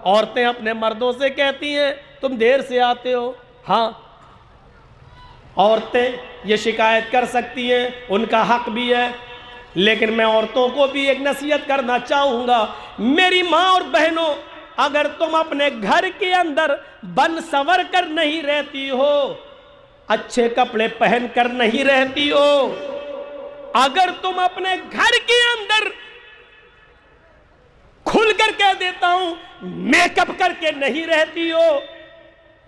عورتیں اپنے مردوں سے کہتی ہیں تم دیر سے آتے ہو. ہاں عورتیں یہ شکایت کر سکتی ہیں, ان کا حق بھی ہے, لیکن میں عورتوں کو بھی ایک نصیحت کرنا چاہوں گا. میری ماں اور بہنوں, اگر تم اپنے گھر کے اندر بن سور کر نہیں رہتی ہو, اچھے کپڑے پہن کر نہیں رہتی ہو, اگر تم اپنے گھر کے اندر کھل کر کہہ دیتا ہوں میک اپ کر کے نہیں رہتی ہو,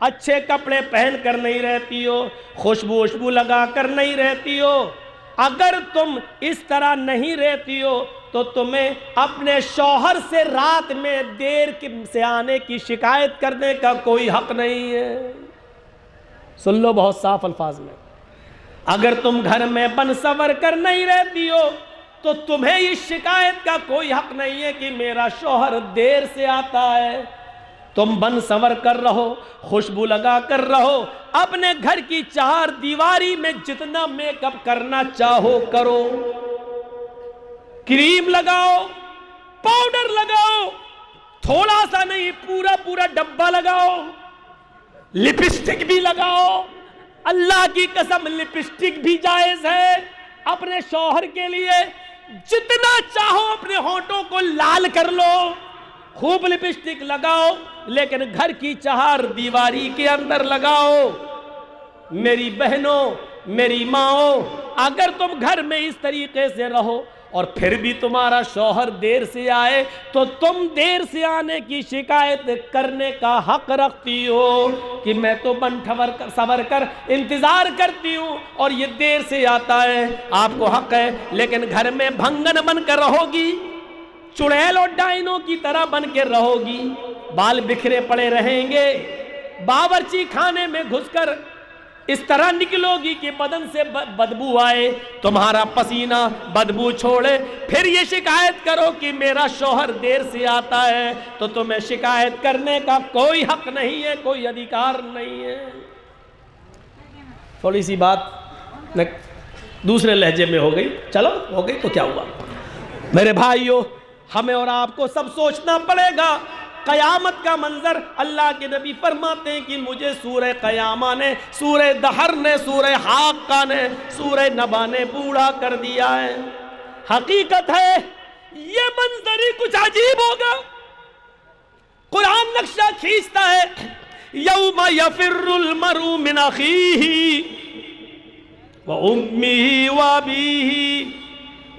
اچھے کپڑے پہن کر نہیں رہتی ہو, خوشبو لگا کر نہیں رہتی ہو, اگر تم اس طرح نہیں رہتی ہو تو تمہیں اپنے شوہر سے رات میں دیر سے آنے کی شکایت کرنے کا کوئی حق نہیں ہے. سن لو بہت صاف الفاظ میں, اگر تم گھر میں بن سور کر نہیں رہتی ہو تو تمہیں اس شکایت کا کوئی حق نہیں ہے کہ میرا شوہر دیر سے آتا ہے. تم بن سور کر رہو, خوشبو لگا کر رہو, اپنے گھر کی چار دیواری میں جتنا میک اپ کرنا چاہو کرو, کریم لگاؤ, پاؤڈر لگاؤ, تھوڑا سا نہیں پورا ڈبہ لگاؤ, لپسٹک بھی لگاؤ. اللہ کی قسم لپسٹک بھی جائز ہے اپنے شوہر کے لیے, جتنا چاہو اپنے ہونٹوں کو لال کر لو, خوب لپسٹک لگاؤ, لیکن گھر کی چہار دیواری کے اندر لگاؤ. میری بہنوں, میری ماؤں, اگر تم گھر میں اس طریقے سے رہو اور پھر بھی تمہارا شوہر دیر سے آئے تو تم دیر سے آنے کی شکایت کرنے کا حق رکھتی ہو کہ میں تو بن سور کر انتظار کرتی ہوں اور یہ دیر سے آتا ہے. آپ کو حق ہے, لیکن گھر میں بھنگن بن کر رہو گی, چڑیل اور ڈائنوں کی طرح بن کے رہو گی, بال بکھرے پڑے رہیں گے, باورچی خانے میں گھس کر اس طرح نکلو گی کہ بدن سے بدبو آئے, تمہارا پسینہ بدبو چھوڑے, پھر یہ شکایت کرو کہ میرا شوہر دیر سے آتا ہے, تو تمہیں شکایت کرنے کا کوئی حق نہیں ہے, کوئی ادھیکار نہیں ہے. تھوڑی سی بات دوسرے لہجے میں ہو گئی, چلو ہو گئی تو کیا ہوا. میرے بھائیو, ہمیں اور آپ کو سب سوچنا پڑے گا. قیامت کا منظر اللہ کے نبی فرماتے ہیں کہ مجھے سورہ قیامہ نے, سورہ دہر نے, سورہ حاقہ نے, سورہ نبا نے بوڑھا کر دیا ہے. حقیقت ہے یہ منظر ہی کچھ عجیب ہوگا. قرآن نقشہ کھینچتا ہے, یوم یفر المرء من اخیہ وامہ وابیہ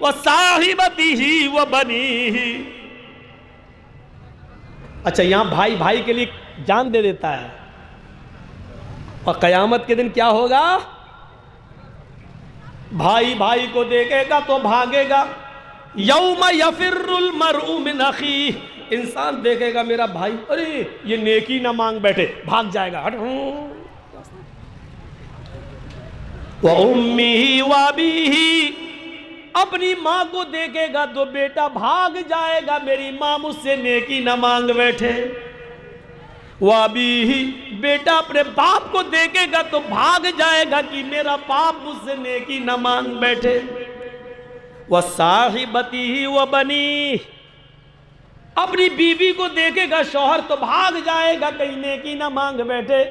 وصاحبتہ وبنیہ. اچھا, یہاں بھائی بھائی کے لیے جان دے دیتا ہے, اور قیامت کے دن کیا ہوگا؟ بھائی بھائی کو دیکھے گا تو بھاگے گا. یوم یفر المرء من اخیہ, انسان دیکھے گا میرا بھائی, ارے یہ نیکی نہ مانگ بیٹھے, بھاگ جائے گا. وَأُمِّهِ وَأَبِيهِ, اپنی ماں کو دیکھے گا تو بیٹا بھاگ جائے گا, میری ماں مجھ سے نیکی نہ مانگ بیٹھے. وَأَبِيهِ, بیٹا اپنے باپ کو دیکھے گا تو بھاگ جائے گا کہ میرا باپ مجھ سے نیکی نہ مانگ بیٹھے. وَصَاحِبَتِهِ وَبَنِيهِ, اپنی بیوی کو دیکھے گا شوہر تو بھاگ جائے گا کہیں نیکی نہ مانگ بیٹھے.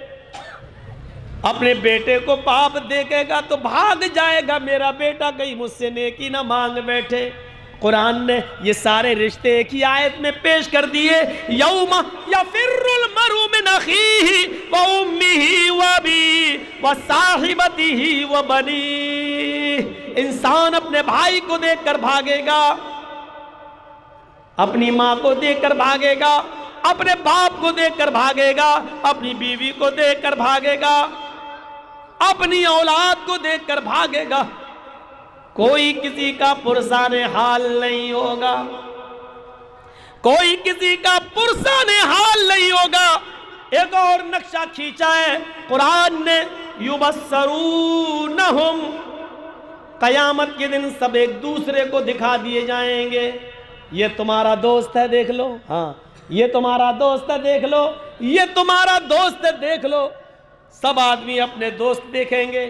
اپنے بیٹے کو باپ دیکھے گا تو بھاگ جائے گا, میرا بیٹا کہیں مجھ سے نیکی نہ مانگ بیٹھے. قرآن نے یہ سارے رشتے ایک ہی آیت میں پیش کر دیے. یوم یفر المرء من اخیہ وامہ وابیہ وصاحبتہ وبنیہ. انسان اپنے بھائی کو دیکھ کر بھاگے گا, اپنی ماں کو دیکھ کر بھاگے گا, اپنے باپ کو دیکھ کر بھاگے گا, اپنی بیوی کو دیکھ کر بھاگے گا, اپنی اولاد کو دیکھ کر بھاگے گا. کوئی کسی کا پرسان حال نہیں ہوگا, کوئی کسی کا پرسان حال نہیں ہوگا. ایک اور نقشہ کھینچا ہے قرآن نے, یبصرونہم, قیامت کے دن سب ایک دوسرے کو دکھا دیے جائیں گے. یہ تمہارا دوست ہے دیکھ لو, ہاں یہ تمہارا دوست ہے دیکھ لو, یہ تمہارا دوست ہے دیکھ لو. سب آدمی اپنے دوست دیکھیں گے.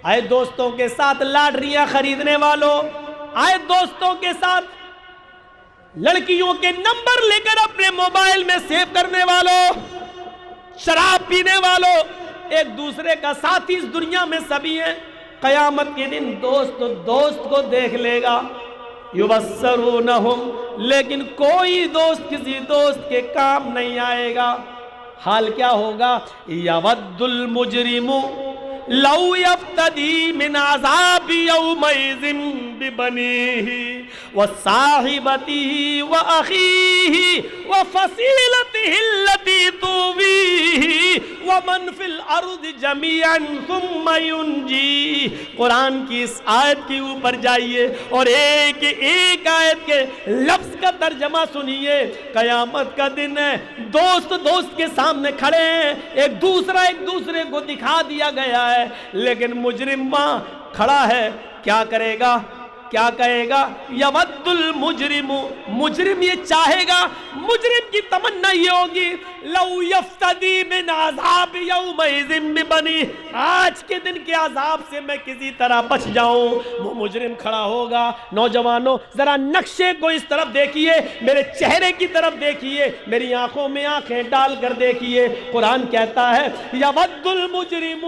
آئے دوستوں کے ساتھ لاٹریاں خریدنے والوں, آئے دوستوں کے ساتھ لڑکیوں کے نمبر لے کر اپنے موبائل میں سیو کرنے والوں، شراب پینے والوں، ایک دوسرے کا ساتھی اس دنیا میں سبھی ہیں، قیامت کے دن دوست کو دیکھ لے گا، یبصرونہم، لیکن کوئی دوست کسی دوست کے کام نہیں آئے گا۔ حال کیا ہوگا؟ یود المجرم لو یفتدی من عذاب یومئذ ببنیہ وصاحبتہ واخیہ وفصیلتہ التی تؤویہ ومن فی الارض جمیعا ثم ینجیہ۔ قرآن کی اس آیت کے اوپر جائیے اور ایک ایک آیت کے لفظ کا ترجمہ سنیے۔ قیامت کا دن ہے، دوست کے سامنے کھڑے ہیں، ایک دوسرے کو دکھا دیا گیا ہے، لیکن مجرم وہاں کھڑا ہے، کیا کرے گا؟ کیا کہے گا؟ یود المجرم، مجرم یہ چاہے گا، مجرم کی تمنا یہ ہوگی، لو یفتدی من عذاب یومئذ ببنی، آج کے دن کے عذاب سے میں کسی طرح بچ جاؤں۔ وہ مجرم کھڑا ہوگا۔ نوجوانوں ذرا نقشے کو اس طرف دیکھیے، میرے چہرے کی طرف دیکھیے، میری آنکھوں میں آنکھیں ڈال کر دیکھیے۔ قرآن کہتا ہے یود المجرم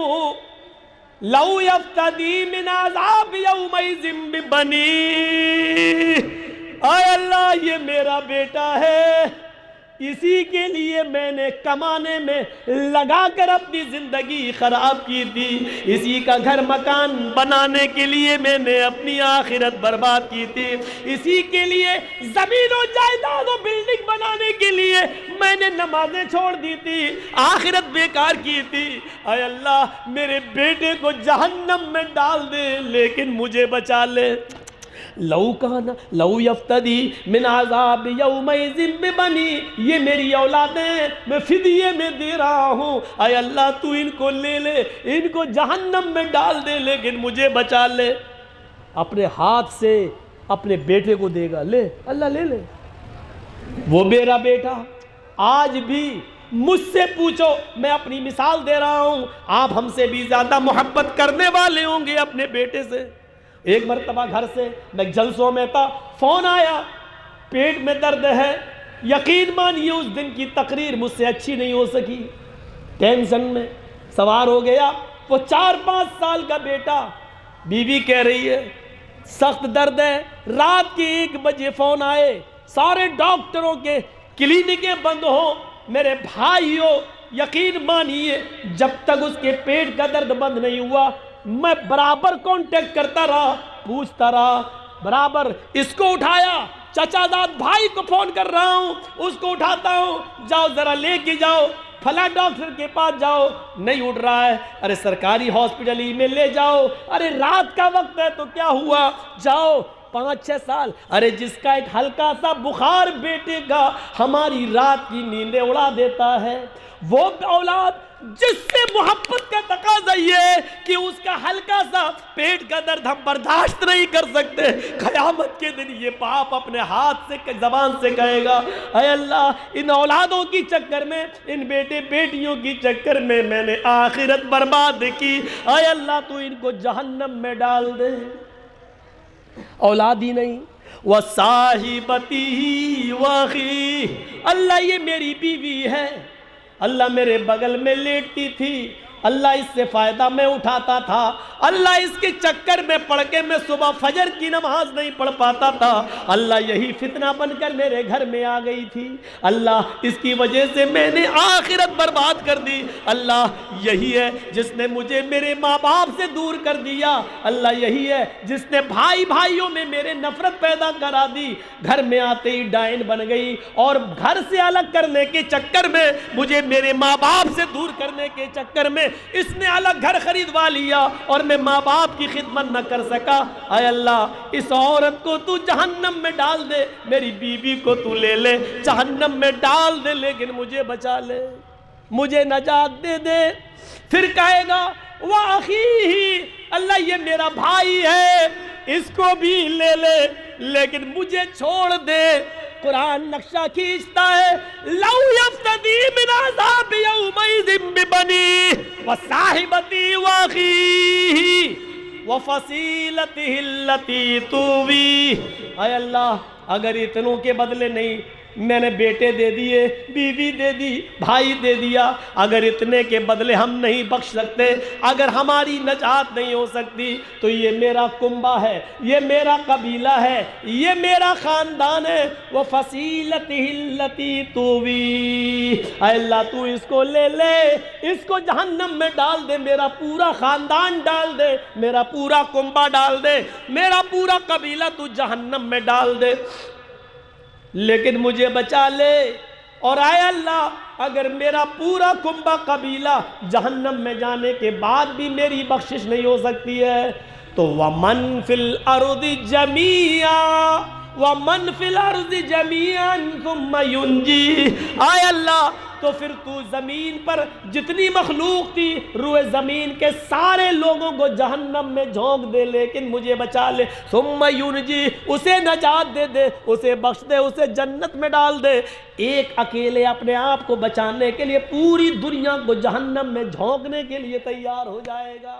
لو یفتدی من عذاب یومئذ ببنی، اے اللہ یہ میرا بیٹا ہے، اسی کے لیے میں نے کمانے میں لگا کر اپنی زندگی خراب کی تھی، اسی کا گھر مکان بنانے کے لیے میں نے اپنی آخرت برباد کی تھی، اسی کے لیے زمین و جائیداد و بلڈنگ بنانے کے لیے میں نے نمازیں چھوڑ دی تھی، آخرت بیکار کی تھی۔ اے اللہ میرے بیٹے کو جہنم میں ڈال دے لیکن مجھے بچا لے۔ لو یفتدی من عذاب یومئذ ببنی، یہ میری اولادیں میں فدیے میں دے رہا ہوں، اے اللہ تو ان کو لے لے، ان کو جہنم میں ڈال دے لیکن مجھے بچا لے۔ اپنے ہاتھ سے اپنے بیٹے کو دے گا، لے اللہ لے لے۔ وہ میرا بیٹا آج بھی مجھ سے پوچھو، میں اپنی مثال دے رہا ہوں، آپ ہم سے بھی زیادہ محبت کرنے والے ہوں گے اپنے بیٹے سے۔ ایک مرتبہ گھر سے میں جلسوں میں تھا، فون آیا، پیٹ میں درد ہے، یقین مانیے اس دن کی تقریر مجھ سے اچھی نہیں ہو سکی، ٹینشن میں سوار ہو گیا۔ وہ 4-5 سال کا بیٹا، بیوی کہہ رہی ہے سخت درد ہے، رات کے 1 بجے فون آئے، سارے ڈاکٹروں کے کلینکیں بند ہوں، میرے بھائیوں یقین مانیے جب تک اس کے پیٹ کا درد بند نہیں ہوا میں برابر کانٹیکٹ کرتا رہا، پوچھتا رہا، برابر اس کو اٹھایا، چچا داد بھائی کو فون کر رہا ہوں، اس کو اٹھاتا ہوں، جاؤ ذرا لے کے جاؤ فلاں ڈاکٹر کے پاس جاؤ، نہیں اٹھ رہا ہے، ارے سرکاری ہاسپٹل ہی میں لے جاؤ، ارے رات کا وقت ہے تو کیا ہوا، جاؤ۔ 5-6 سال، ارے جس کا ایک ہلکا سا بخار بیٹے کا ہماری رات کی نیندیں اڑا دیتا ہے، وہ اولاد جس سے محبت کا تقاضا یہ ہے کہ اس کا ہلکا سا پیٹ کا درد ہم برداشت نہیں کر سکتے، قیامت کے دن یہ باپ اپنے ہاتھ سے زبان سے کہے گا، اے اللہ ان اولادوں کی چکر میں، ان بیٹے بیٹیوں کی چکر میں میں نے آخرت برباد کی، اے اللہ تو ان کو جہنم میں ڈال دے۔ اولاد ہی نہیں، وَصَاحِبَتِهِ وَأَخِيهِ، اللہ یہ میری بیوی ہے، اللہ میرے بغل میں لیٹتی تھی، اللہ اس سے فائدہ میں اٹھاتا تھا، اللہ اس کے چکر میں پڑھ کے میں صبح فجر کی نماز نہیں پڑھ پاتا تھا، اللہ یہی فتنہ بن کر میرے گھر میں آ گئی تھی، اللہ اس کی وجہ سے میں نے آخرت برباد کر دی، اللہ یہی ہے جس نے مجھے میرے ماں باپ سے دور کر دیا، اللہ یہی ہے جس نے بھائیوں میں میرے نفرت پیدا کرا دی، گھر میں آتے ہی ڈائن بن گئی، اور گھر سے الگ کرنے کے چکر میں مجھے میرے ماں باپ سے دور کرنے کے چکر میں اس نے الگ گھر خریدوا لیا اور میں ماں باپ کی خدمت نہ کر سکا، اے اللہ اس عورت کو تو جہنم میں ڈال دے، میری بیوی کو تو لے لے جہنم میں ڈال دے لیکن مجھے بچا لے، مجھے نجات دے دے۔ پھر کہے گا وَأَخِيهِ، اللہ یہ میرا بھائی ہے، اس کو بھی لے لے لیکن مجھے چھوڑ دے۔ قرآن نقشہ کھینچتا ہے لو یفتدی من عذاب یومئذ ببنی وصاحبتی واخیہ، وفصیلتہ التی تؤوی، اے اللہ اگر اتنوں کے بدلے نہیں، میں نے بیٹے دے دیے، بیوی دے دی، بھائی دے دیا، اگر اتنے کے بدلے ہم نہیں بخش سکتے، اگر ہماری نجات نہیں ہو سکتی، تو یہ میرا کنبہ ہے، یہ میرا قبیلہ ہے، یہ میرا خاندان ہے، وَفَصِيلَتِهِ الَّتِي تُؤْوِي، اے اللہ تو اس کو لے لے، اس کو جہنم میں ڈال دے، میرا پورا خاندان ڈال دے، میرا پورا کنبہ ڈال دے، میرا پورا قبیلہ تو جہنم میں ڈال دے، لیکن مجھے بچا لے۔ اور اے اللہ اگر میرا پورا کنبہ قبیلہ جہنم میں جانے کے بعد بھی میری بخشش نہیں ہو سکتی ہے، تو وَمَن فِي الْأَرْضِ جَمِيعًا وَمَن فِي الْأَرْضِ جَمِيعًا ثُمَّ يُنْجِي، اے اللہ تو پھر تو زمین پر جتنی مخلوق تھی روئے زمین کے سارے لوگوں کو جہنم میں جھونک دے، لیکن مجھے بچا لے، ثم ینجی، اسے نجات دے دے، اسے بخش دے، اسے جنت میں ڈال دے۔ ایک اکیلے اپنے آپ کو بچانے کے لیے پوری دنیا کو جہنم میں جھونکنے کے لیے تیار ہو جائے گا۔